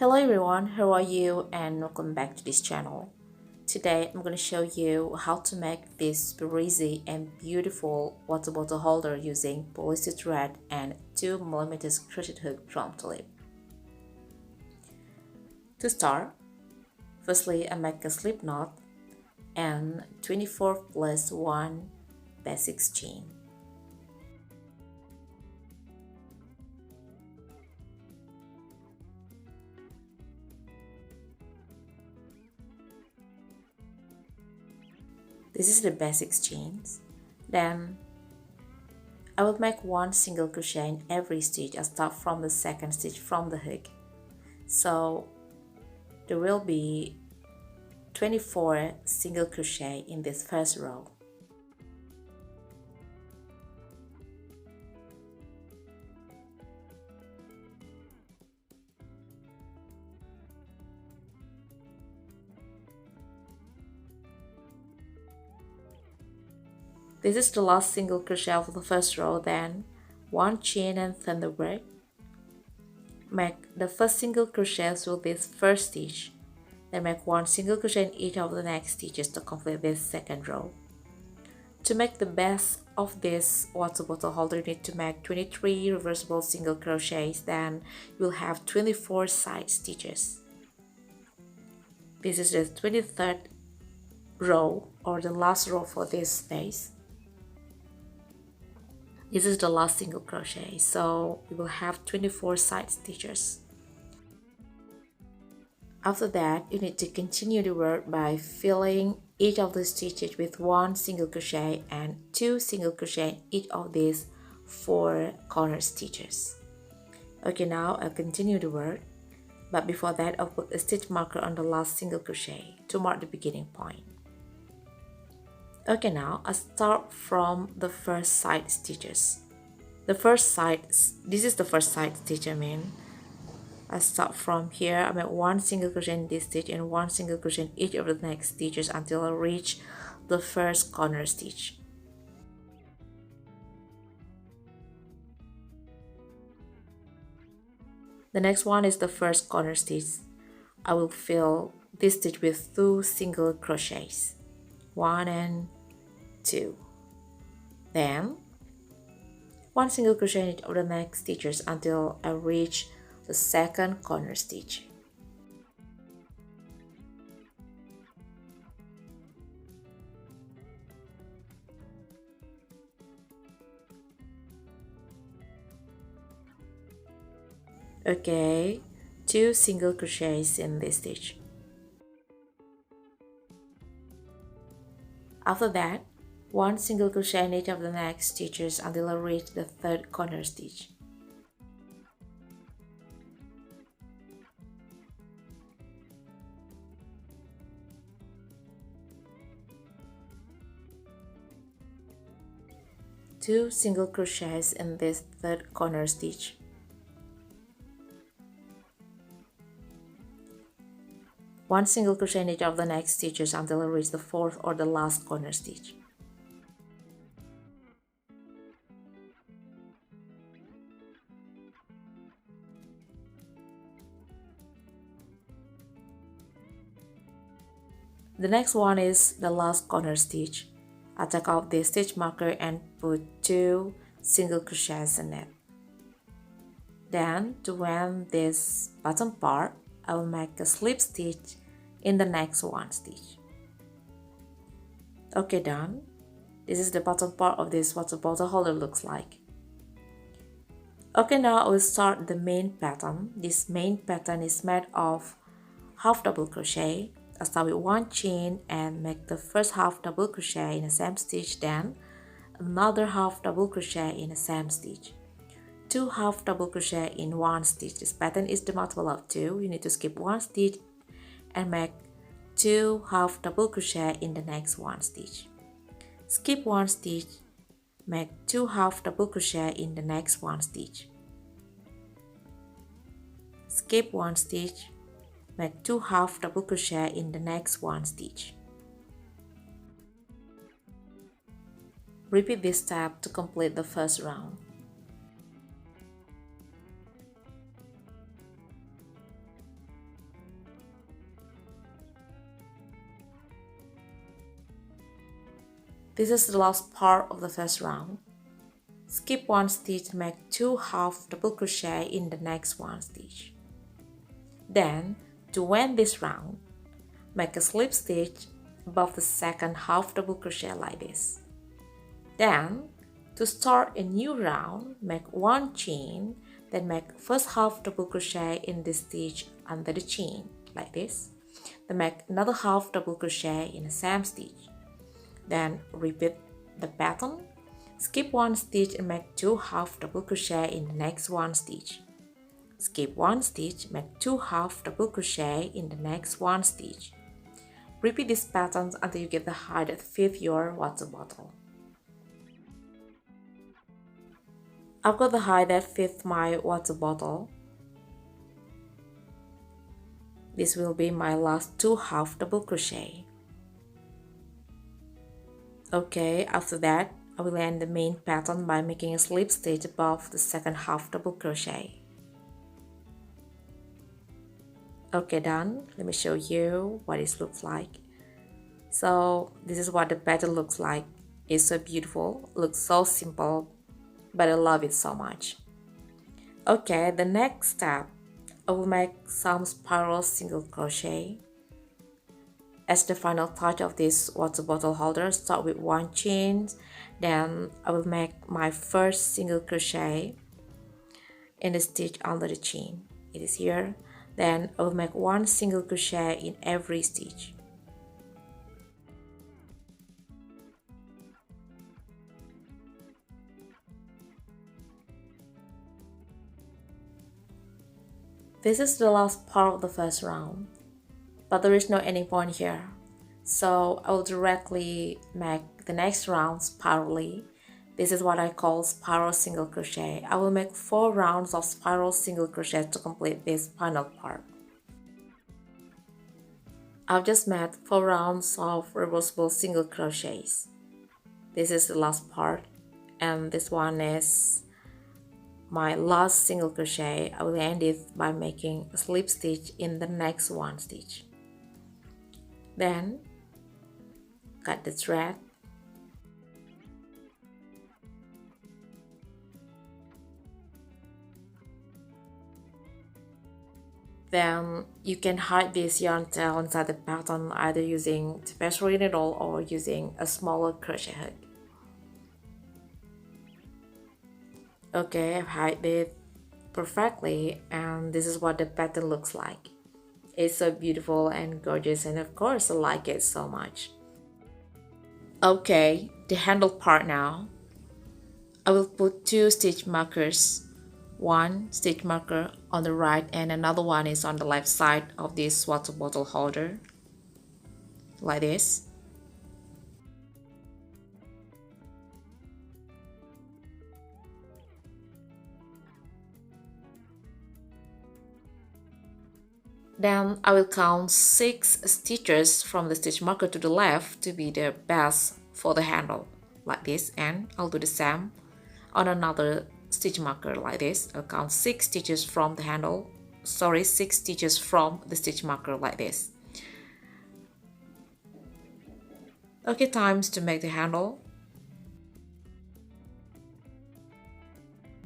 Hello everyone, how are you and welcome back to this channel. Today I'm going to show you how to make this very easy and beautiful water bottle holder using polyester thread and 2mm crochet hook from Tulip. To start, firstly I make a slip knot and 24 plus 1 basic chain. This is the basic chains. Then I will make one single crochet in every stitch. I start from the second stitch from the hook. So there will be 24 single crochet in this first row. This is the last single crochet of the first row, then one chain and thunderbird. Make the first single crochet through this first stitch, then make one single crochet in each of the next stitches to complete this second row. To make the best of this water bottle holder, you need to make 23 reversible single crochets, then you will have 24 side stitches. This is the 23rd row or the last row for this space. This is the last single crochet, so you will have 24 side stitches. After that, you need to continue the work by filling each of the stitches with one single crochet and two single crochet in each of these 4 corner stitches. Okay, now I'll continue the work, but before that I'll put a stitch marker on the last single crochet to mark the beginning point. Okay, now I start from the first side stitches. This is the first side stitch. I start from here. I make one single crochet in this stitch and one single crochet in each of the next stitches until I reach the first corner stitch. The next one is the first corner stitch. I will fill this stitch with 2 single crochets, 1 and 2. Then one single crochet in each of the next stitches until I reach the second corner stitch. Okay, 2 single crochets in this stitch. After that, one single crochet in each of the next stitches until I reach the third corner stitch. Two single crochets in this third corner stitch. One single crochet in each of the next stitches until I reach the fourth or the last corner stitch. The next one is the last corner stitch. I take out the stitch marker and put 2 single crochets in it. Then to end this bottom part, I will make a slip stitch in the next one stitch. Okay, done. This is the bottom part of this water bottle holder looks like. Okay, now I will start the main pattern. This main pattern is made of half double crochet. I start with one chain and make the first half double crochet in the same stitch, then another half double crochet in the same stitch, 2 half double crochet in one stitch. This pattern is the multiple of 2. You need to skip one stitch and make 2 half double crochet in the next one stitch. Skip one stitch, make 2 half double crochet in the next one stitch. Skip one stitch, make 2 half double crochet in the next one stitch. Repeat this step to complete the first round. This is the last part of the first round. Skip one stitch and make 2 half double crochet in the next one stitch. Then, to end this round, make a slip stitch above the second half double crochet like this. Then, to start a new round, make 1 chain, then make first half double crochet in this stitch under the chain like this. Then make another half double crochet in the same stitch. Then repeat the pattern. Skip one stitch and make 2 half double crochet in the next one stitch. Skip one stitch, make 2 half double crochet in the next one stitch. Repeat these patterns until you get the height that fits your water bottle. I've got the height that fits my water bottle. This will be my last 2 half double crochet. Okay, after that, I will end the main pattern by making a slip stitch above the second half double crochet. Okay, done. Let me show you what it looks like. So this is what the pattern looks like. It's so beautiful, looks so simple, but I love it so much. Okay, the next step, I will make some spiral single crochet. As the final touch of this water bottle holder, start with 1 chain, then I will make my first single crochet in the stitch under the chain. It is here. Then I will make 1 single crochet in every stitch. This is the last part of the first round, but there is no ending point here. So I will directly make the next round spirally. This is what I call spiral single crochet. I will make 4 rounds of spiral single crochet to complete this final part. I've just made 4 rounds of reversible single crochets. This is the last part, and this one is my last single crochet. I will end it by making a slip stitch in the next one stitch. Then cut the thread. Then you can hide this yarn tail inside the pattern either using tapestry needle or using a smaller crochet hook. Okay, I've hid it perfectly, and this is what the pattern looks like. It's so beautiful and gorgeous, and of course I like it so much. Okay, the handle part now. I will put 2 stitch markers. 1 stitch marker on the right and another one is on the left side of this water bottle holder, like this. Then I will count 6 stitches from the stitch marker to the left to be the base for the handle, like this, and I'll do the same on another stitch marker like this. I'll count 6 stitches from the handle, 6 stitches from the stitch marker like this. Okay, times to make the handle.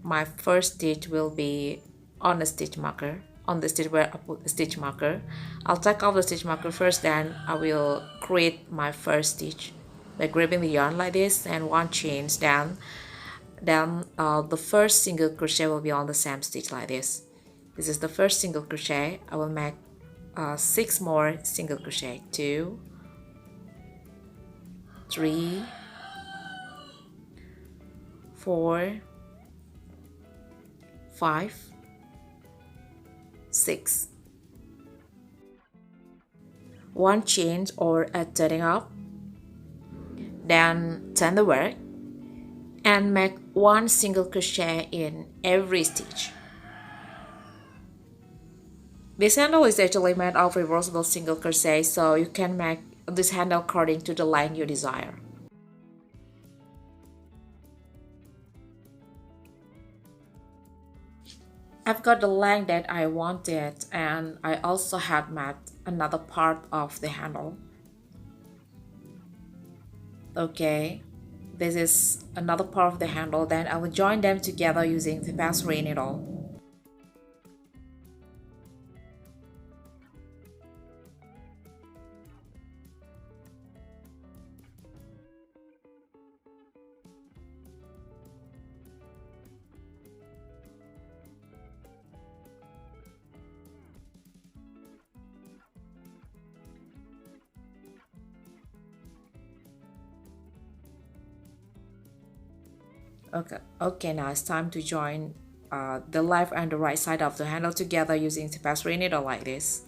My first stitch will be on the stitch marker, on the stitch where I put the stitch marker. I'll take off the stitch marker first, then I will create my first stitch by grabbing the yarn like this and 1 chain down. Then the first single crochet will be on the same stitch like this. This is the first single crochet. I will make 6 more single crochet. 2, 3, 4, 5, 6. 1 chain or a turning up. Then turn the work and make 1 single crochet in every stitch. This handle is actually made of reversible single crochet, so you can make this handle according to the length you desire. I've got the length that I wanted, and I also had made another part of the handle. Okay, this is another part of the handle. Then I will join them together using the tapestry needle. Okay, now it's time to join the left and the right side of the handle together using the tapestry needle like this.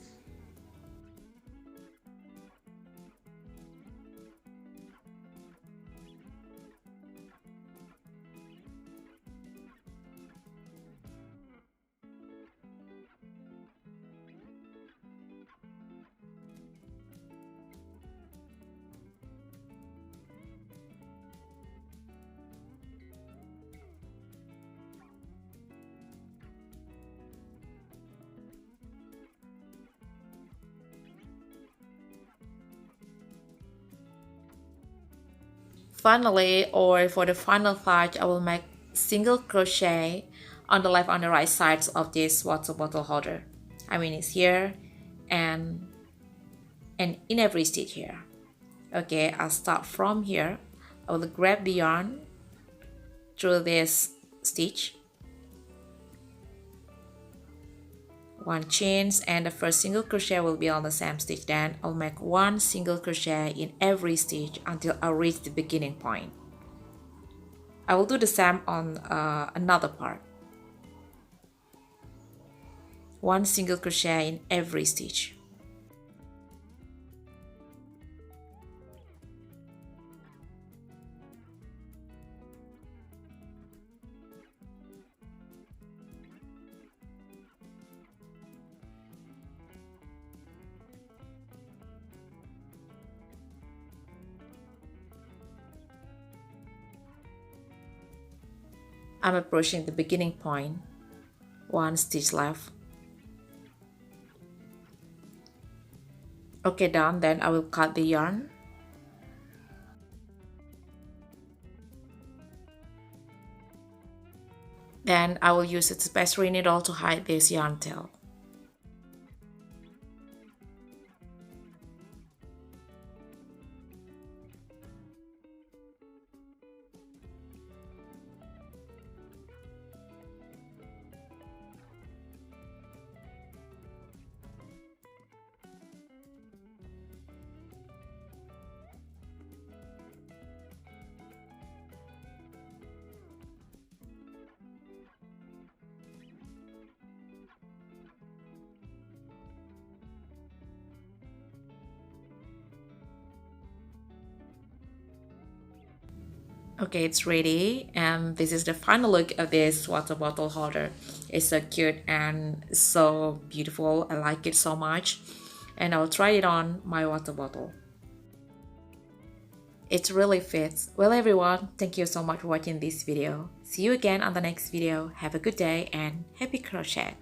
Finally, or for the final part, I will make single crochet on the left and the right sides of this water bottle holder. I mean, it's here and in every stitch here. Okay, I'll start from here. I will grab the yarn through this stitch, one chain, and the first single crochet will be on the same stitch. Then I'll make one single crochet in every stitch until I reach the beginning point. I will do the same on another part. One single crochet in every stitch. I'm approaching the beginning point, one stitch left. Okay, done. Then I will cut the yarn. Then I will use a tapestry needle to hide this yarn tail. Okay, it's ready, and this is the final look of this water bottle holder. It's so cute and so beautiful. I like it so much, and I'll try it on my water bottle. It really fits. Well everyone, thank you so much for watching this video. See you again on the next video. Have a good day and happy crochet!